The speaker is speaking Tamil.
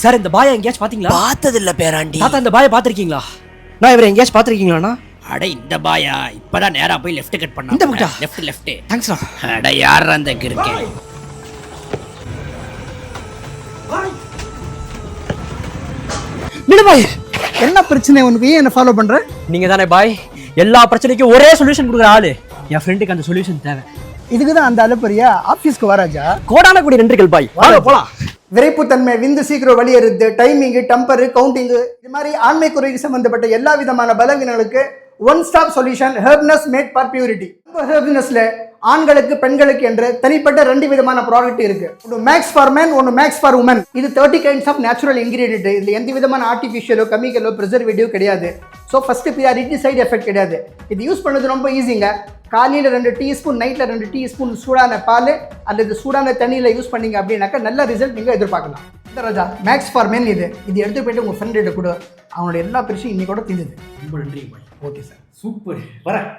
சார் இந்த பாயை எங்கேயாச்சும் பாத்தீங்களா? பார்த்ததில்ல பேராண்டி. தாத்தா இந்த பாயை பாத்திருக்கீங்களா? நான் இவரை எங்கேயாச்சும் பாத்திருக்கீங்களாண்ணா? அட இந்த பாயா இப்பதான் நேரா போய் லெஃப்ட் கட் பண்ணா. இந்த பக்கா? லெஃப்ட். தேங்க்ஸ்ண்ணா. அட யார் அந்த கிறுக்கே? நிடு பாய். என்ன பிரச்சனை உனக்கு? ஏன் என்ன ஃபாலோ பண்ற? நீங்க தானே பாய் எல்லா பிரச்சனைக்கும் ஒரே சொல்யூஷன் கொடுக்குற ஆளு. என் ஃப்ரெண்டுக்கு அந்த சொல்யூஷன் தேவை. இதுக்கு தான் அந்த அலப்பரியா? ஆபீஸ்க்கு வராஜா? கோடான கோடி நன்றிகள் பாய். வாங்க போலாம். விரைப்புத்தன்மை, விந்து சீக்கிரம் வெளியேறுது, டைமிங்கு, டம்பரு, கவுண்டிங்கு, இது மாதிரி ஆண்மை குறைக்கு சம்பந்தப்பட்ட எல்லா விதமான பலவீனங்களுக்கு one stop solution Herbness made for purity. ஹெர்ப்னஸ்ல ஆண்களுக்கு பெண்களுக்கு என்று தனிப்பட்ட 2 விதமான ப்ராடக்ட் இருக்கு. ஒன்று மேக்ஸ் ஃபார் men, ஒன்று மேக்ஸ் ஃபார் உமன். இது 30 கைண்ட்ஸ் ஆஃப் நேச்சுரல் இன்கிரீடியன்ட். இதுல எந்த விதமான ஆர்டிஃபிஷியலோ கெமிக்கலோ ப்ரிசர்வேட்டிவ் கிடையாது. So first priority side effect கிடையாது. இது யூஸ் பண்ணது ரொம்ப ஈஸிங்க. காலையில் 2 டீஸ்பூன், நைட்டில் 2 டீஸ்பூன் சூடான பால் அல்லது சூடான தண்ணியில் யூஸ் பண்ணீங்க அப்படின்னாக்கா நல்ல ரிசல்ட் நீங்கள் எதிர்பார்க்கலாம். இந்த ராஜா மேக்ஸ் ஃபார் men இது எடுத்து போயிட்டு உங்கள் ஃப்ரெண்ட் கிட்ட கூட அவனோட எல்லா பிரச்சனையும் இன்னைக்கு கூட தீர்ந்தது. ரொம்ப நன்றி பாய். Okay sir. சூப்பர். வரேன்.